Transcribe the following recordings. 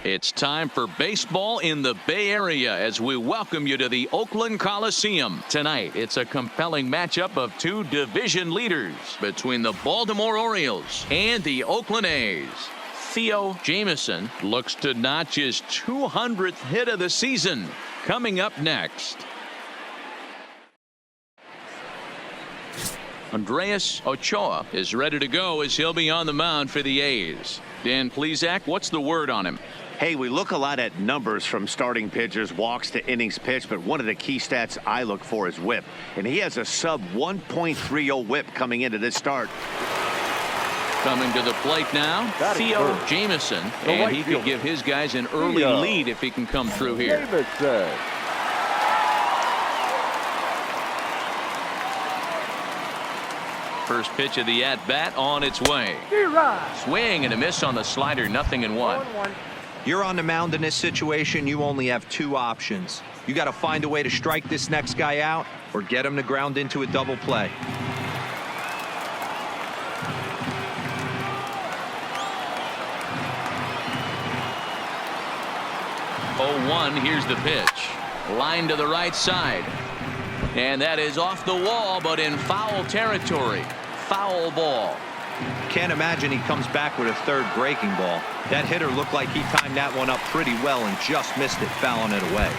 It's time for baseball in the Bay Area as we welcome you to the Oakland Coliseum. Tonight, it's a compelling matchup of two division leaders between the Baltimore Orioles and the Oakland A's. Theo Jamieson looks to notch his 200th hit of the season. Coming up next. Andres Ochoa is ready to go as he'll be on the mound for the A's. Dan Plesac, what's the word on him? Hey, we look a lot at numbers from starting pitchers, walks to innings pitched, but one of the key stats I look for is whip. And he has a sub 1.30 whip coming into this start. Coming to the plate now, Theo Jamieson, and he could give his guys an early lead if he can come through here. First pitch of the at-bat on its way. Swing and a miss on the slider, 0-1. You're on the mound in this situation, you only have two options. You got to find a way to strike this next guy out or get him to ground into a double play. 0-1, here's the pitch. Line to the right side. And that is off the wall, but in foul territory. Foul ball. Can't imagine he comes back with a third breaking ball. That hitter looked like he timed that one up pretty well and just missed it, fouling it away.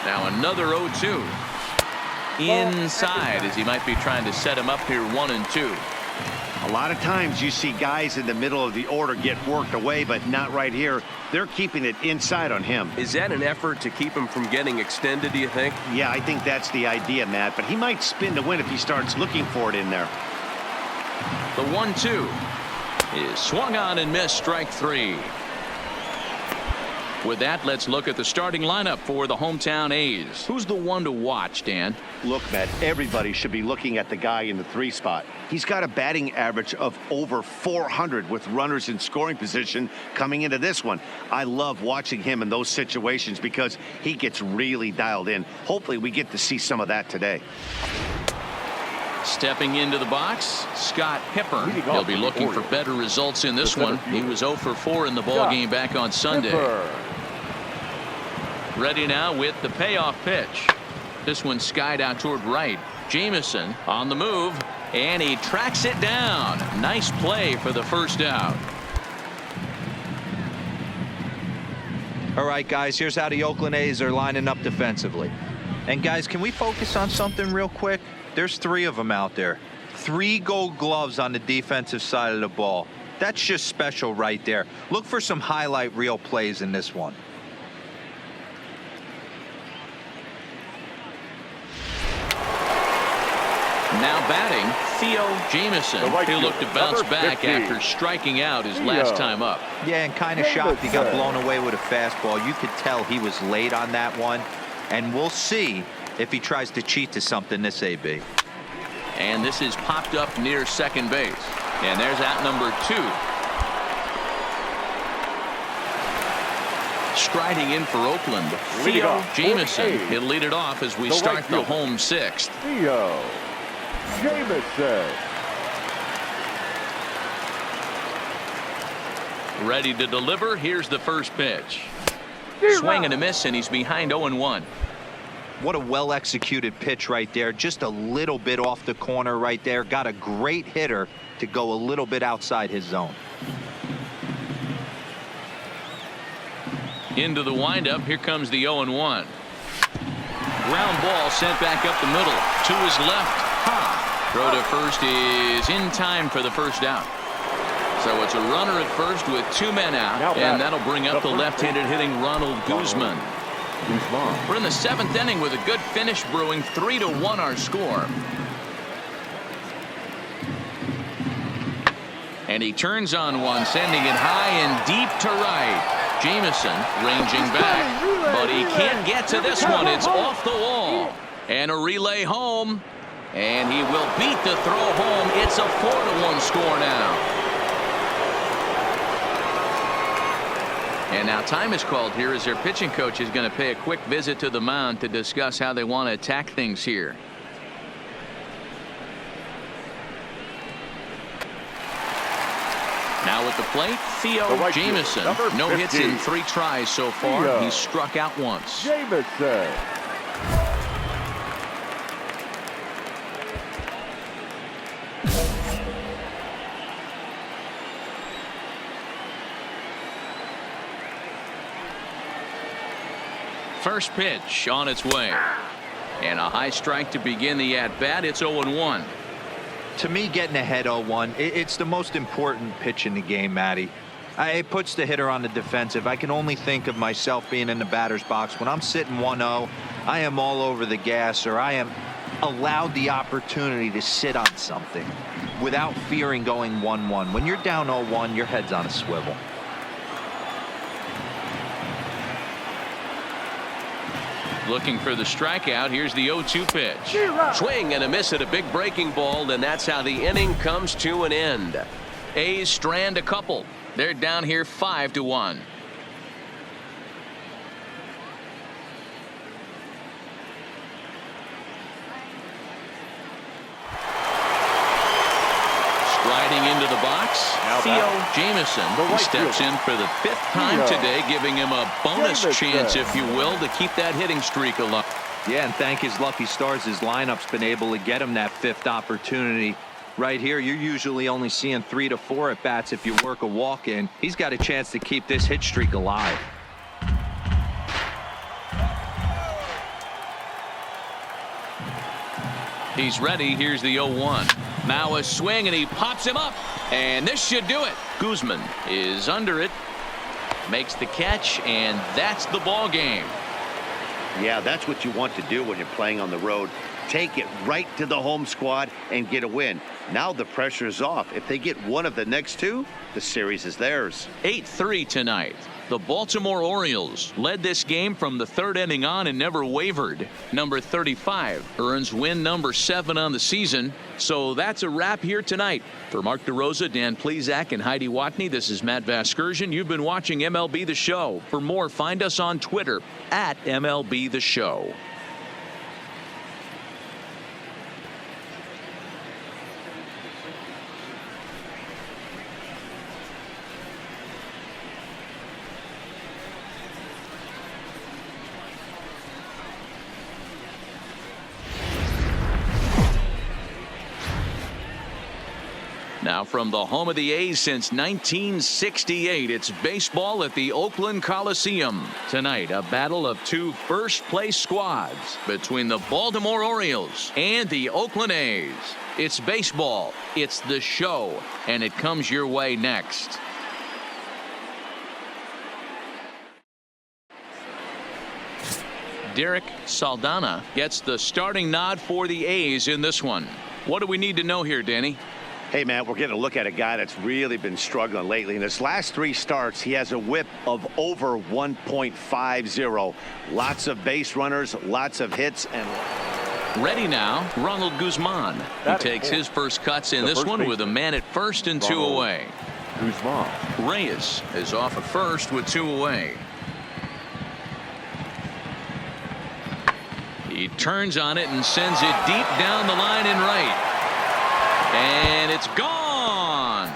Now another 0-2. Inside as he might be trying to set him up here 1-2. A lot of times you see guys in the middle of the order get worked away, but not right here. They're keeping it inside on him. Is that an effort to keep him from getting extended, do you think? Yeah, I think that's the idea, Matt, but he might spin to win if he starts looking for it in there. The 1-2 is swung on and missed, strike three. With that, let's look at the starting lineup for the hometown A's. Who's the one to watch, Dan? Look, Matt, everybody should be looking at the guy in the 3 spot. He's got a batting average of over 400 with runners in scoring position coming into this one. I love watching him in those situations because he gets really dialed in. Hopefully we get to see some of that today. Stepping into the box, Scott Hipper. He'll be looking for better results in this one. He was 0 for 4 in the ballgame back on Sunday. Ready now with the payoff pitch. This one skied out toward right. Jamieson on the move, and he tracks it down. Nice play for the first out. All right, guys, here's how the Oakland A's are lining up defensively. And, guys, can we focus on something real quick? There's 3 of them out there. 3 gold gloves on the defensive side of the ball. That's just special right there. Look for some highlight reel plays in this one. Now batting, Theo Jamieson. He'll look to bounce back after striking out his last time up. Yeah, and kind of shocked he got blown away with a fastball. You could tell he was late on that one. And we'll see if he tries to cheat to something this AB. And this is popped up near second base. And there's out number 2. Striding in for Oakland, Theo Jamieson. He'll lead it off as we start the home 6th. Theo Jamieson. Ready to deliver. Here's the first pitch. Swing and a miss, and he's behind 0-1. What a well-executed pitch right there. Just a little bit off the corner right there. Got a great hitter to go a little bit outside his zone. Into the windup. Here comes the 0-1. Ground ball sent back up the middle. To his left. Throw to first is in time for the first out. So it's a runner at first with 2 men out, and that'll bring up the left-handed hitting Ronald Guzman. We're in the 7th inning with a good finish brewing. 3-1 our score. And he turns on one, sending it high and deep to right. Jamieson ranging back, but he can't get to this one. It's off the wall. And a relay home. And he will beat the throw home. It's a 4-1 score now. And now time is called here as their pitching coach is going to pay a quick visit to the mound to discuss how they want to attack things here. Now at the plate, Theo The right fielder, Jamison. number No hits in 50. 3 tries so far. Theo He's struck out once. Jamison. First pitch on its way. And a high strike to begin the at-bat. It's 0-1. To me, getting ahead 0-1, it's the most important pitch in the game, Matty. It puts the hitter on the defensive. I can only think of myself being in the batter's box. When I'm sitting 1-0, I am all over the gas, or I am allowed the opportunity to sit on something without fearing going 1-1. When you're down 0-1, your head's on a swivel. Looking for the strikeout. Here's the 0-2 pitch. Swing and a miss at a big breaking ball, and that's how the inning comes to an end. A's strand a couple. They're down here 5-1. Striding into the box, Theo Jamison. He steps in for the 5th time today, giving him a bonus chance, if you will, to keep that hitting streak alive. Yeah, and thank his lucky stars, his lineup's been able to get him that 5th opportunity. Right here, you're usually only seeing 3 to 4 at bats if you work a walk in. He's got a chance to keep this hit streak alive. He's ready. Here's the 0-1. Now a swing, and he pops him up. And this should do it. Guzman is under it. Makes the catch, and that's the ball game. Yeah, that's what you want to do when you're playing on the road. Take it right to the home squad and get a win. Now the pressure is off. If they get one of the next 2, the series is theirs. 8-3 tonight. The Baltimore Orioles led this game from the 3rd inning on and never wavered. Number 35 earns win number 7 on the season. So that's a wrap here tonight. For Mark DeRosa, Dan Plesac, and Heidi Watney, this is Matt Vasgersian. You've been watching MLB The Show. For more, find us on Twitter at MLB The Show. Now from the home of the A's since 1968, it's baseball at the Oakland Coliseum. Tonight, a battle of 2 first-place squads between the Baltimore Orioles and the Oakland A's. It's baseball, it's the show, and it comes your way next. Derek Saldana gets the starting nod for the A's in this one. What do we need to know here, Danny? Hey, man, we're getting a look at a guy that's really been struggling lately. In his last 3 starts, he has a whip of over 1.50. Lots of base runners, lots of hits, and ready now, Ronald Guzman. He takes his first cuts in this one with a man at first and 2 away. Guzman. Reyes is off at first with 2 away. He turns on it and sends it deep down the line in right. And it's gone.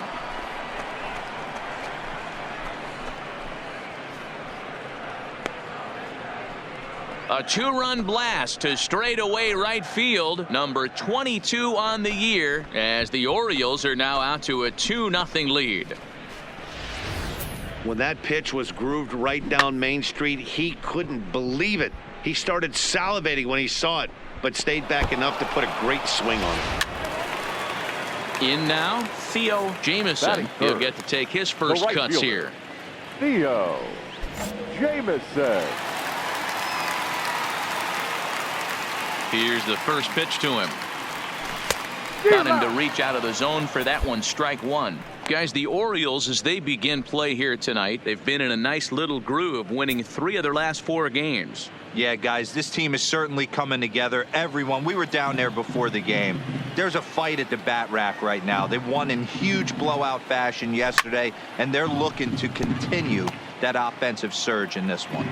A 2-run blast to straightaway right field, number 22 on the year, as the Orioles are now out to a 2-0 lead. when that pitch was grooved right down Main Street, he couldn't believe it. He started salivating when he saw it, but stayed back enough to put a great swing on it. In now, Theo Jamison. He'll get to take his first cuts here. Theo Jamison. Here's the first pitch to him. Got him to reach out of the zone for that one. Strike one. Guys, the Orioles, as they begin play here tonight, they've been in a nice little groove, winning 3 of their last 4 games. Yeah, guys, this team is certainly coming together. Everyone, we were down there before the game. There's a fight at the bat rack right now. They won in huge blowout fashion yesterday, and they're looking to continue that offensive surge in this one.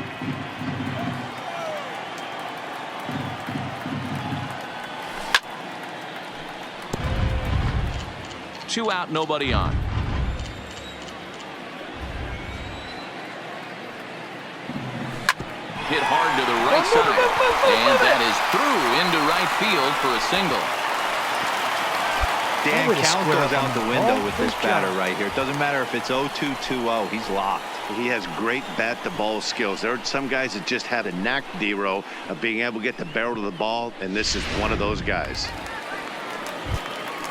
Two out, nobody on. And that is through into right field for a single. Dan, count goes out the window with this batter right here. It doesn't matter if it's 0-2, 2-0. He's locked. He has great bat-to-ball skills. There are some guys that just have a knack, D-Row, of being able to get the barrel to the ball, and this is one of those guys.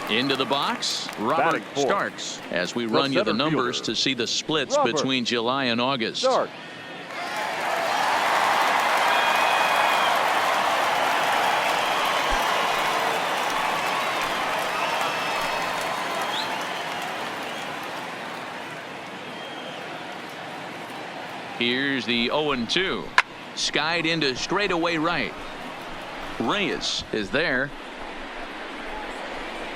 Into the box, Robert Starks, as we run you the numbers to see the splits between July and August. Starks. Here's the 0-2. Skied into straightaway right. Reyes is there.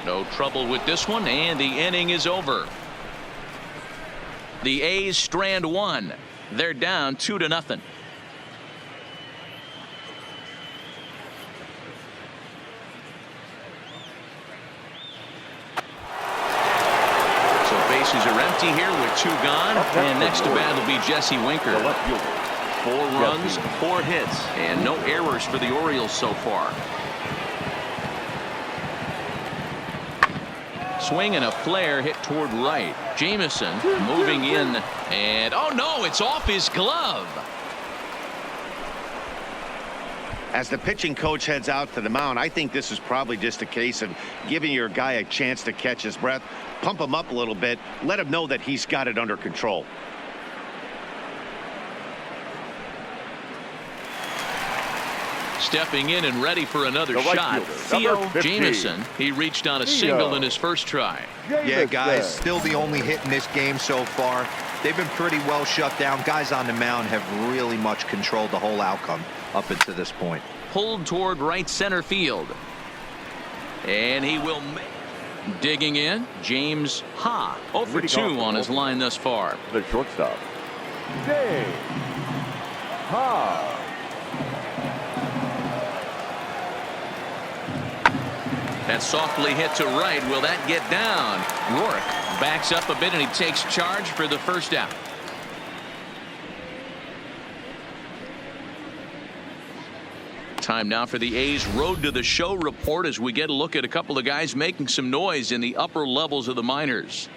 No trouble with this one, and the inning is over. The A's strand one. They're down 2-0. Bases are empty here with 2 gone, and next to bat will be Jesse Winker. 4 runs, 4 hits, and no errors for the Orioles so far. Swing and a flare hit toward right. Jamison moving in, and oh no, it's off his glove. As the pitching coach heads out to the mound, I think this is probably just a case of giving your guy a chance to catch his breath, pump him up a little bit, let him know that he's got it under control. Stepping in and ready for another shot, Theo Jamison. He reached on a single in his first try. Yeah, guys, still the only hit in this game so far. They've been pretty well shut down. Guys on the mound have really much controlled the whole outcome up until this point. Pulled toward right center field. And he will make. Digging in, James Ha. 0 for 2 on his line thus far. The shortstop, James Ha. That softly hit to right. Will that get down? Rourke backs up a bit and he takes charge for the first out. Time now for the A's Road to the Show report as we get a look at a couple of guys making some noise in the upper levels of the minors.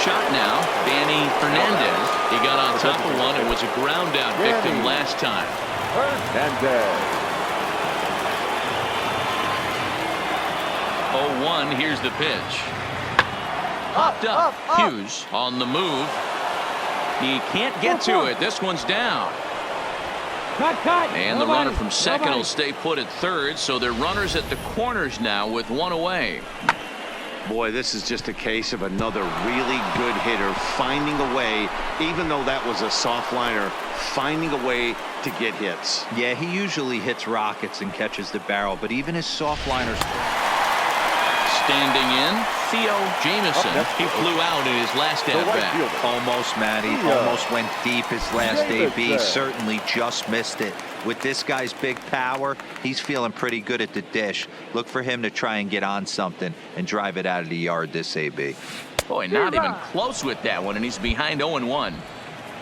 Shot now, Danny Fernandez. He got on top of one and was a ground out victim last time. Fernandez. 0-1, here's the pitch. Popped up. Hughes on the move. He can't get to it. This one's down. And the runner from second will stay put at third, so they're runners at the corners now with 1 away. Boy, this is just a case of another really good hitter finding a way, even though that was a soft liner, finding a way to get hits. Yeah, he usually hits rockets and catches the barrel, but even his soft liners. Standing in, Theo Jamison. He flew out in his last at bat. Almost, Matty. Almost went deep his last AB. Certainly just missed it. With this guy's big power, he's feeling pretty good at the dish. Look for him to try and get on something and drive it out of the yard this AB. Boy, not even close with that one, and he's behind 0-1.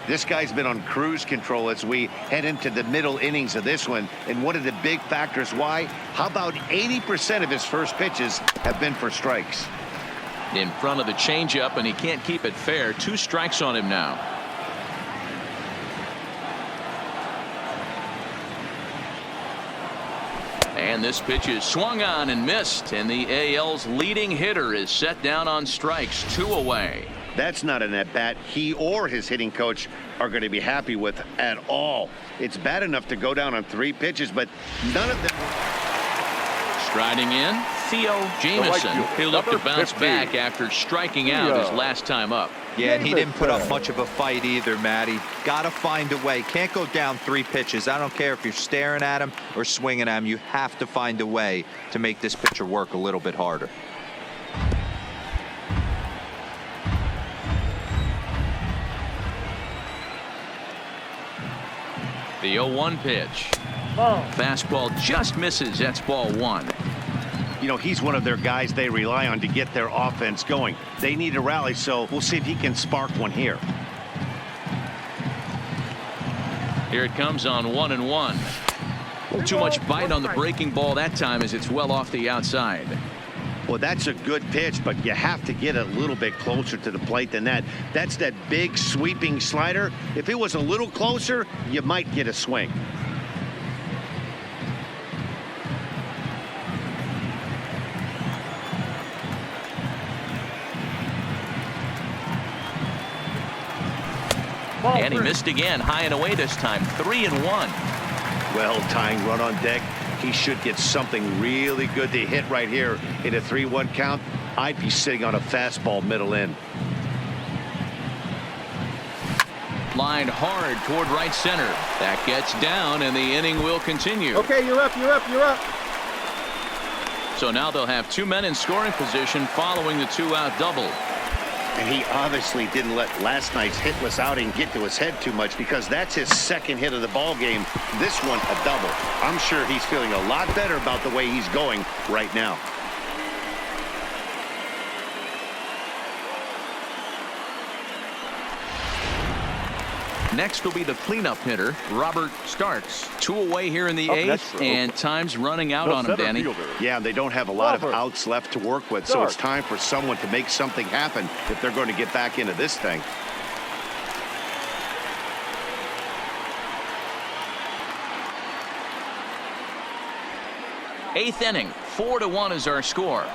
This guy's been on cruise control as we head into the middle innings of this one. And one of the big factors why, how about 80% of his first pitches have been for strikes? In front of the changeup, and he can't keep it fair. 2 strikes on him now. And this pitch is swung on and missed, and the AL's leading hitter is set down on strikes. 2 away. That's not an at-bat he or his hitting coach are going to be happy with at all. It's bad enough to go down on 3 pitches, but none of them. Striding in, Theo Jamison. He'll look to bounce back after striking out his last time up. Yeah, and he didn't put up much of a fight either, Matty. Got to find a way. Can't go down 3 pitches. I don't care if you're staring at him or swinging at him. You have to find a way to make this pitcher work a little bit harder. The 0-1 pitch. Fastball just misses. That's ball 1. You know, he's one of their guys they rely on to get their offense going. They need a rally, so we'll see if he can spark one here. Here it comes on 1-1. Too much bite on the breaking ball that time as it's well off the outside. Well, that's a good pitch, but you have to get a little bit closer to the plate than that. That's that big sweeping slider. If it was a little closer, you might get a swing. And he missed again, high and away this time. 3-1. Well, tying run on deck. He should get something really good to hit right here in a 3-1 count. I'd be sitting on a fastball middle in. Lined hard toward right center. That gets down, and the inning will continue. Okay, you're up, you're up, you're up. So now they'll have 2 men in scoring position following the 2-out double. And he obviously didn't let last night's hitless outing get to his head too much, because that's his second hit of the ball game. This one a double. I'm sure he's feeling a lot better about the way he's going right now. Next will be the cleanup hitter, Robert Starks. 2 away here in the 8th, and time's running out on him, Danny. Yeah, they don't have a lot of outs left to work with, so it's time for someone to make something happen if they're going to get back into this thing. Eighth inning, 4-1 is our score.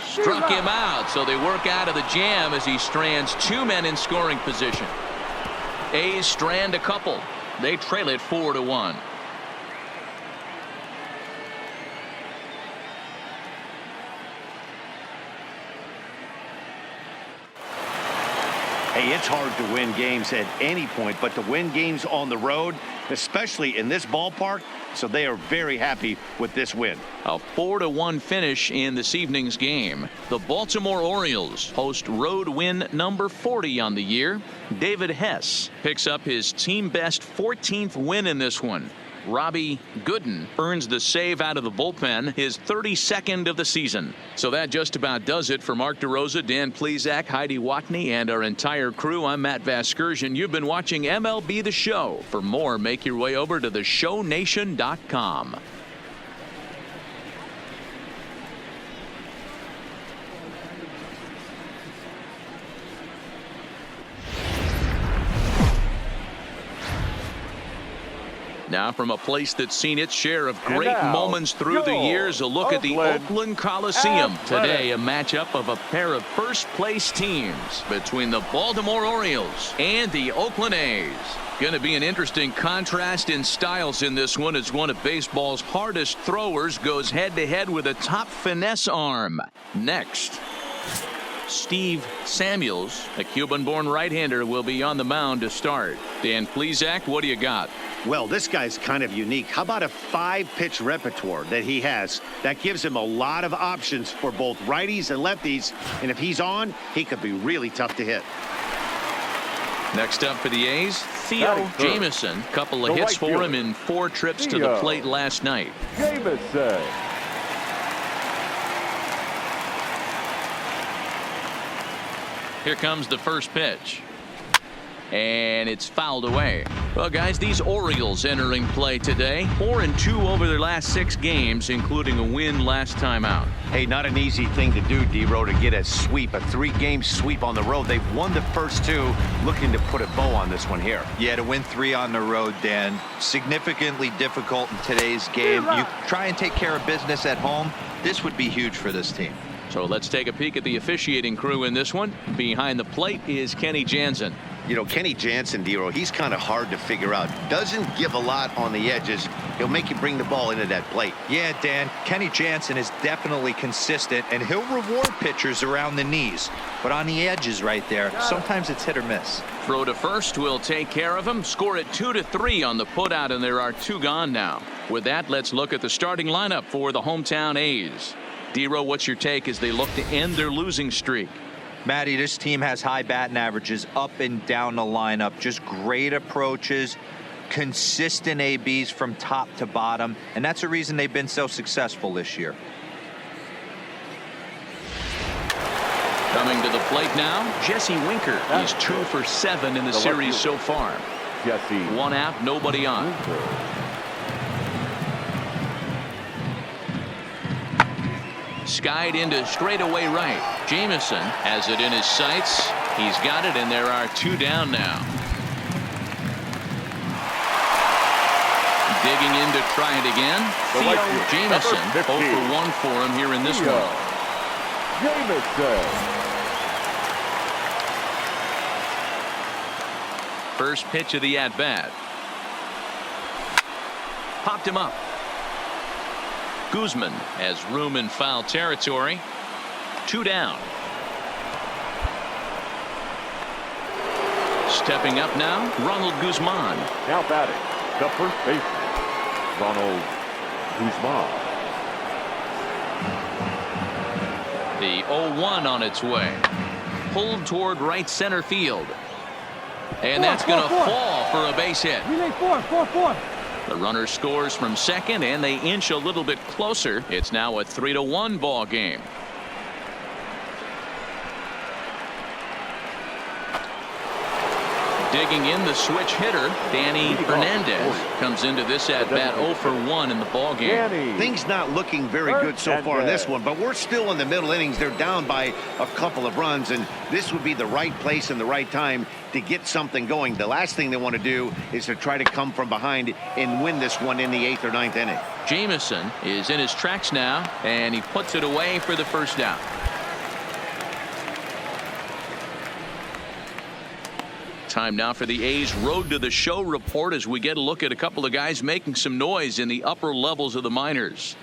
Struck him out, so they work out of the jam as he strands 2 men in scoring position. A's strand a couple. They trail it 4-1. Hey, it's hard to win games at any point, but to win games on the road, especially in this ballpark, so they are very happy with this win. A 4-1 finish in this evening's game. The Baltimore Orioles host road win number 40 on the year. David Hess picks up his team best 14th win in this one. Robbie Gooden earns the save out of the bullpen, his 32nd of the season. So that just about does it for Mark DeRosa, Dan Plesac, Heidi Watney, and our entire crew. I'm Matt Vasgersian. You've been watching MLB The Show. For more, make your way over to theshownation.com. Now from a place that's seen its share of great moments through the years, a look at the Oakland Coliseum. Today, a matchup of a pair of first-place teams between the Baltimore Orioles and the Oakland A's. Going to be an interesting contrast in styles in this one, as one of baseball's hardest throwers goes head-to-head with a top finesse arm. Next, Steve Samuels, a Cuban-born right-hander, will be on the mound to start. Dan Plesac, what do you got? Well, this guy's kind of unique. How about a 5-pitch repertoire that he has? That gives him a lot of options for both righties and lefties. And if he's on, he could be really tough to hit. Next up for the A's, Theo Jamison. Couple of hits for him in 4 trips to the plate last night. Jamison. Here comes the first pitch. And it's fouled away. Well, guys, these Orioles entering play today. 4-2 over their last 6 games, including a win last time out. Hey, not an easy thing to do, D-Row, to get a sweep, a 3-game sweep on the road. They've won the first 2, looking to put a bow on this one here. Yeah, to win 3 on the road, Dan, significantly difficult in today's game. You try and take care of business at home. This would be huge for this team. So let's take a peek at the officiating crew in this one. Behind the plate is Kenny Jansen. You know, Kenny Jansen, D-Row, he's kind of hard to figure out. Doesn't give a lot on the edges. He'll make you bring the ball into that plate. Yeah, Dan, Kenny Jansen is definitely consistent, and he'll reward pitchers around the knees. But on the edges right there, sometimes it's hit or miss. Throw to first will take care of him. Score it 2-3 on the putout, and there are 2 gone now. With that, let's look at the starting lineup for the hometown A's. D-Row, what's your take as they look to end their losing streak? Matty, this team has high batting averages up and down the lineup. Just great approaches. consistent ABs from top to bottom, and that's the reason they've been so successful this year. Coming to the plate now, Jesse Winker. He's 2 for 7 in the series so far. Jesse. 1 out, nobody on. Skied into straightaway right. Jamison has it in his sights. He's got it, and there are 2 down now. Digging in to try it again. Theo Jamison, 0 for 1 for him here in this one. Jamison. First pitch of the at-bat. Popped him up. Guzman has room in foul territory. 2 down. Stepping up now, Ronald Guzman. Now batting, the first baseman, Ronald Guzman. The 0-1 on its way. Pulled toward right center field. And that's going to fall for a base hit. The runner scores from second, and they inch a little bit closer. It's now a 3-1 ball game. Digging in, the switch hitter, Danny Hernandez, comes into this at-bat 0 for 1 in the ball game. Things not looking very good so far in this one, but we're still in the middle innings. They're down by a couple of runs, and this would be the right place and the right time to get something going. The last thing they want to do is to try to come from behind and win this one in the 8th or 9th inning. Jamison is in his tracks now, and he puts it away for the first down. Time now for the A's Road to the Show report as we get a look at a couple of guys making some noise in the upper levels of the minors.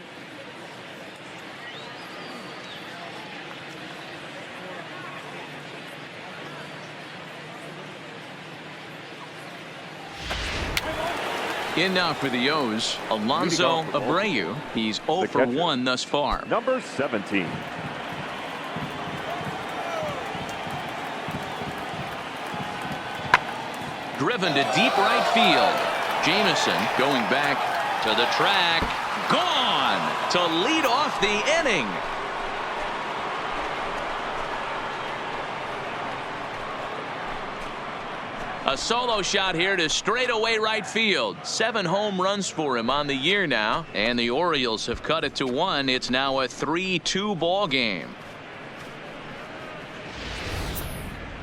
In now for the O's, Alonso Abreu. He's 0 for 1 thus far. Number 17. Driven to deep right field. Jamison going back to the track. Gone to lead off the inning. A solo shot here to straightaway right field. 7 home runs for him on the year now, and the Orioles have cut it to 1. It's now a 3-2 ball game.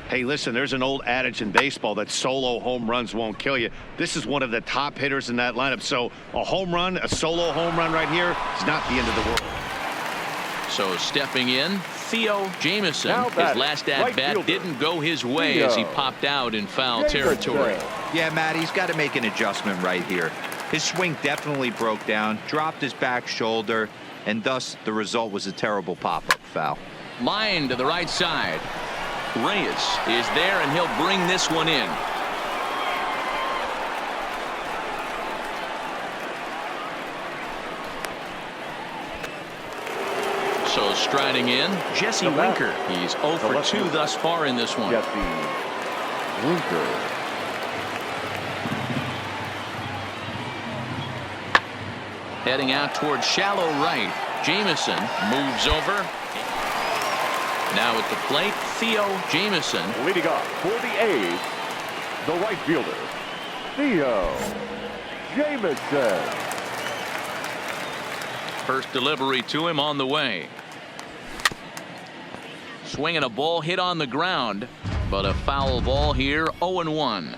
Hey, listen, there's an old adage in baseball that solo home runs won't kill you. This is one of the top hitters in that lineup. So a home run, a solo home run right here is not the end of the world. So stepping in, Theo Jamison. His last at-bat didn't go his way as he popped out in foul territory. Yeah, Matt, he's got to make an adjustment right here. His swing definitely broke down, dropped his back shoulder, and thus the result was a terrible pop-up foul. Line to the right side. Reyes is there, and he'll bring this one in. So striding in, Jesse Winker. He's 0 for 2 thus far in this one. Jesse Winker. Heading out towards shallow right. Jamison moves over. Now at the plate, Theo Jamison. Leading off for the A's, the right fielder, Theo Jamison. First delivery to him on the way. Swinging a ball hit on the ground, but a foul ball here, 0-1.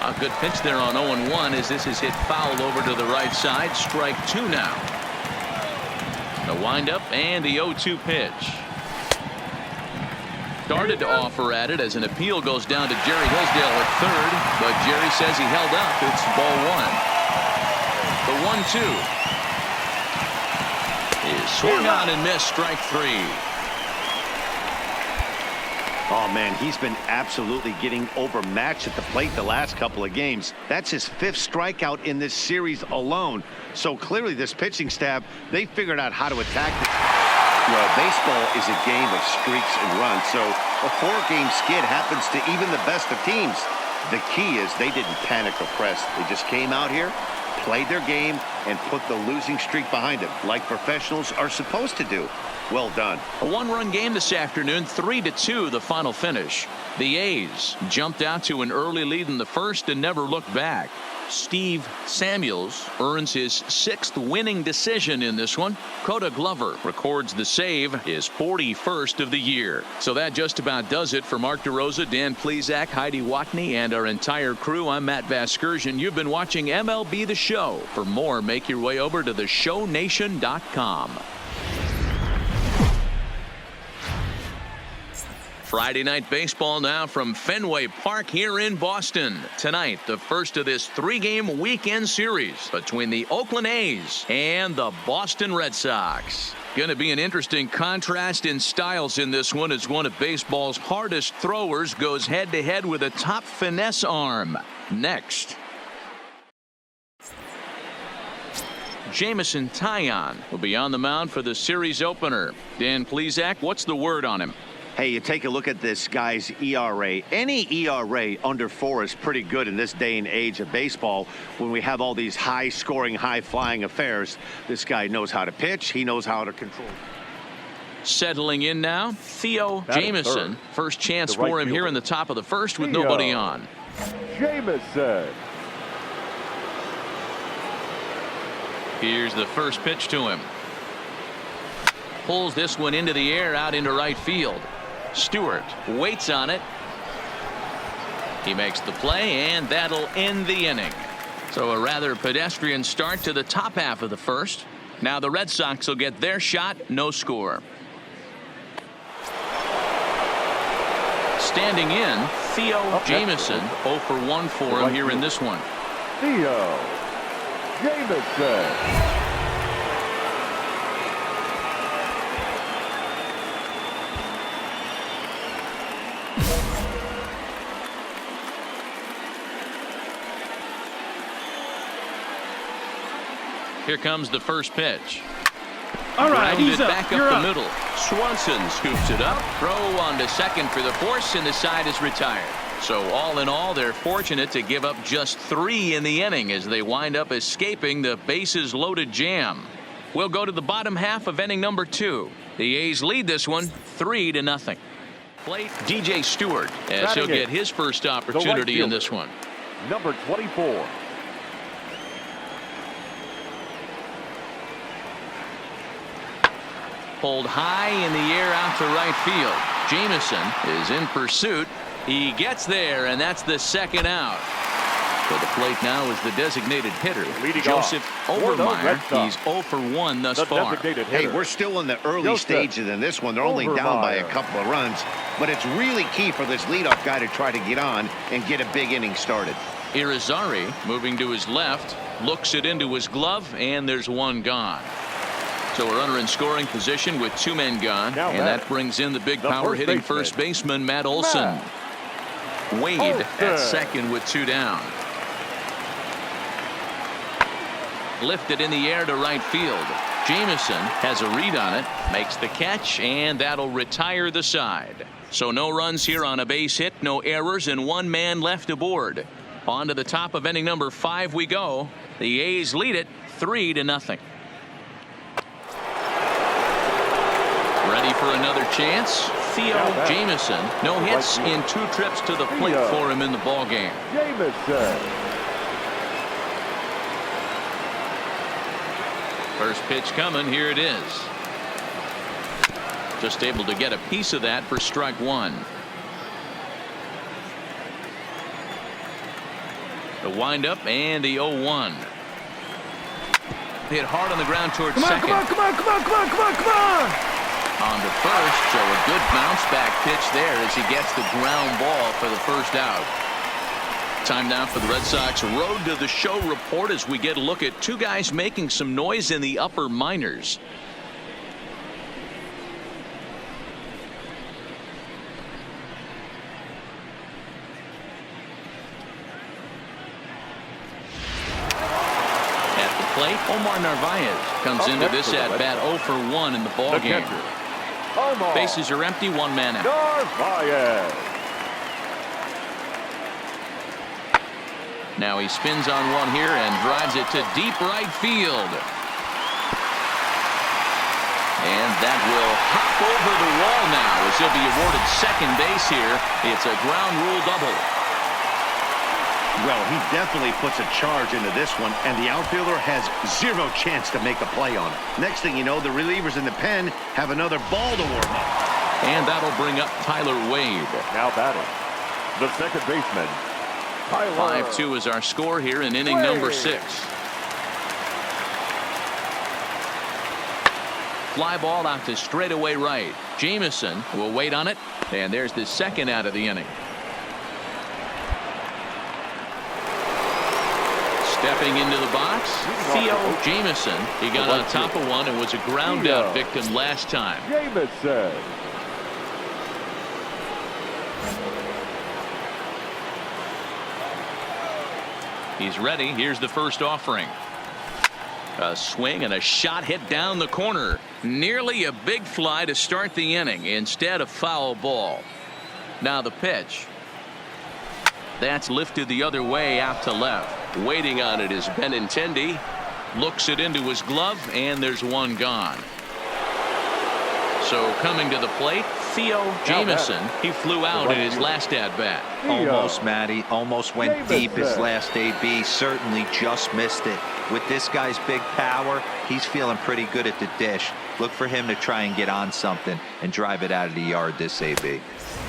A good pitch there on 0-1 as this is hit foul over to the right side. Strike 2 now. The windup and the 0-2 pitch. Started to offer at it as an appeal goes down to Jerry Hillsdale at third, but Jerry says he held up. It's ball 1. The 1-2 is swung on and missed. Strike 3. Oh, man, he's been absolutely getting overmatched at the plate the last couple of games. That's his 5th strikeout in this series alone. So clearly this pitching staff, they figured out how to attack it. Well, baseball is a game of streaks and runs, so a 4-game skid happens to even the best of teams. The key is they didn't panic or press. They just came out here, played their game, and put the losing streak behind them, like professionals are supposed to do. Well done. A 1-run game this afternoon, 3-2 the final finish. The A's jumped out to an early lead in the first and never looked back. Steve Samuels earns his 6th winning decision in this one. Coda Glover records the save, his 41st of the year. So that just about does it for Mark DeRosa, Dan Plesac, Heidi Watney, and our entire crew. I'm Matt Vasgersian. You've been watching MLB The Show. For more, make your way over to theshownation.com. Friday night baseball now from Fenway Park here in Boston. Tonight, the first of this 3-game weekend series between the Oakland A's and the Boston Red Sox. Going to be an interesting contrast in styles in this one as one of baseball's hardest throwers goes head-to-head with a top finesse arm. Next. Jameson Taillon will be on the mound for the series opener. Dan Plesac, what's the word on him? Hey, you take a look at this guy's ERA. Any ERA under 4 is pretty good in this day and age of baseball when we have all these high-scoring, high-flying affairs. This guy knows how to pitch. He knows how to control. Settling in now, Theo Jameson. First chance for him here in the top of the first with nobody on. Jameson. Here's the first pitch to him. Pulls this one into the air out into right field. Stewart waits on it. He makes the play, and that'll end the inning. So a rather pedestrian start to the top half of the first. Now the Red Sox will get their shot. No score. Standing in, Theo Jameson. 0 for 1 for him here in this one. Theo Jameson. Here comes the first pitch. All right, Grounded he's up. back You're up up. the middle. Swanson scoops it up. Throw on to second for the force, and the side is retired. So all in all, they're fortunate to give up just 3 in the inning as they wind up escaping the bases loaded jam. We'll go to the bottom half of inning number 2. The A's lead this one 3-0. Plate DJ Stewart as he'll get his first opportunity in this one. Number 24. Pulled high in the air out to right field. Jameson is in pursuit. He gets there, and that's the second out. For the plate now is the designated hitter, Leading Joseph off for the Overmeyer. Red Sox. He's 0 for 1 thus The far. designated Hey, hitter. we're still in the early Joseph stages in this one. They're only down by a Overmeyer. couple of runs, but it's really key for this leadoff guy to try to get on and get a big inning started. Irizarry moving to his left, looks it into his glove, and there's one gone. So a runner in scoring position with 2 men gone, Now and Matt, that brings in the big the power first hitting baseman. first baseman Matt Olson. Matt Wade Olson. at second with 2 down. Lifted in the air to right field. Jameson has a read on it, makes the catch, and that'll retire the side. So no runs here on a base hit, no errors, and 1 man left aboard. On to the top of inning number 5 we go. The A's lead it 3-0. Ready for another chance. Theo Jameson. No hits in 2 trips to the plate for him in the ball game. Jameson. First pitch coming. Here it is. Just able to get a piece of that for strike 1. The windup and the 0-1. Hit hard on the ground towards second. Come on. On to first, so a good bounce back pitch there as he gets the ground ball for the first out. Time now for the Red Sox Road to the Show report as we get a look at 2 guys making some noise in the upper minors. plate, Omar Narvaez comes into this at-bat 0 for 1 in the ball game. Bases are empty, one man out. Narvaez. Now he spins on one here and drives it to deep right field. And that will hop over the wall now as he'll be awarded second base here. It's a ground rule double. Well, he definitely puts a charge into this one, and the outfielder has zero chance to make a play on it. Next thing you know, the relievers in the pen have another ball to warm up. And that'll bring up Tyler Wade. Now batting, the second baseman, Tyler 5-2 is our score here in inning number 6. Fly ball out to straightaway right. Jamison will wait on it, and there's the second out of the inning. Stepping into the box, Theo Jamison. He got on top of one and was a ground out victim last time. Jamison. He's ready. Here's the first offering. A swing and a shot hit down the corner. Nearly a big fly to start the inning. Instead, a foul ball. Now the pitch. That's lifted the other way out to left. Waiting on it is Benintendi. Looks it into his glove, and there's one gone. So coming to the plate, Theo Jamison. He flew out in his last at-bat. Almost, Matty. Almost went deep his last AB. Certainly just missed it. With this guy's big power, he's feeling pretty good at the dish. Look for him to try and get on something and drive it out of the yard this AB.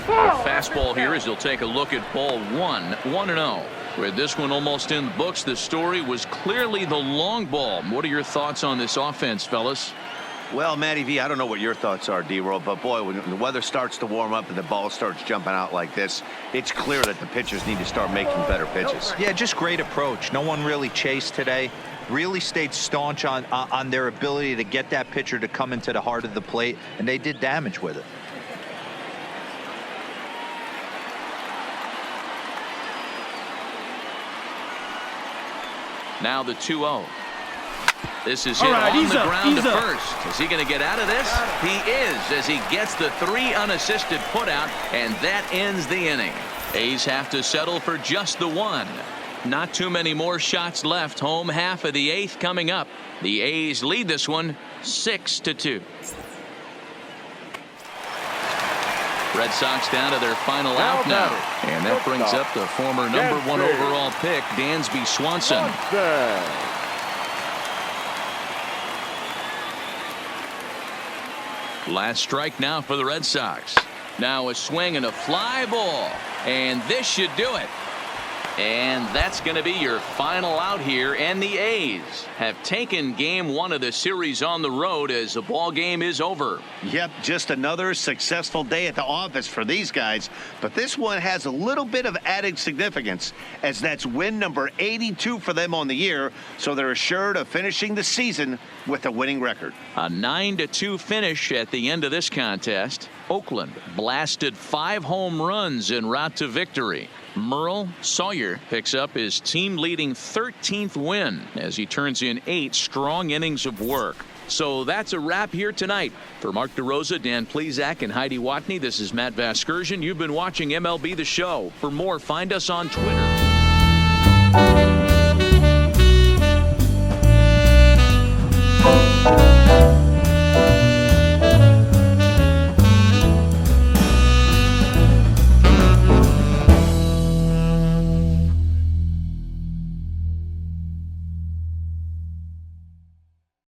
Fastball here as he'll take a look at ball 1-0. With this one almost in the books, the story was clearly the long ball. What are your thoughts on this offense, fellas? Well, Matty V, I don't know what your thoughts are, D-Roll, but boy, when the weather starts to warm up and the ball starts jumping out like this, it's clear that the pitchers need to start making better pitches. Yeah, just great approach. No one really chased today. Really stayed staunch on their ability to get that pitcher to come into the heart of the plate, and they did damage with it. Now the 2-0. This is hit on the ground to first. Is he going to get out of this? He is, as he gets the 3 unassisted putout, and that ends the inning. A's have to settle for just the 1. Not too many more shots left. Home half of the 8th coming up. The A's lead this one 6-2. Red Sox down to their final out now. And that brings up the former number 1 overall pick, Dansby Swanson. Last strike now for the Red Sox. Now a swing and a fly ball. And this should do it. And that's going to be your final out here. And the A's have taken game 1 of the series on the road as the ball game is over. Yep, just another successful day at the office for these guys. But this one has a little bit of added significance, as that's win number 82 for them on the year. So they're assured of finishing the season with a winning record. A 9-2 finish at the end of this contest. Oakland blasted 5 home runs en route to victory. Merle Sawyer picks up his team-leading 13th win as he turns in 8 strong innings of work. So that's a wrap here tonight. For Mark DeRosa, Dan Plesac, and Heidi Watney, this is Matt Vasgersian. You've been watching MLB The Show. For more, find us on Twitter.